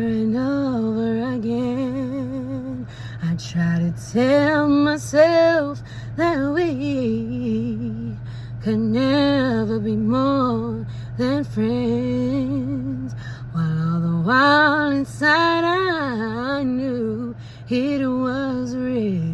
and over again. I try to tell myself that we could never be more than friends, while all the while inside I knew it was real.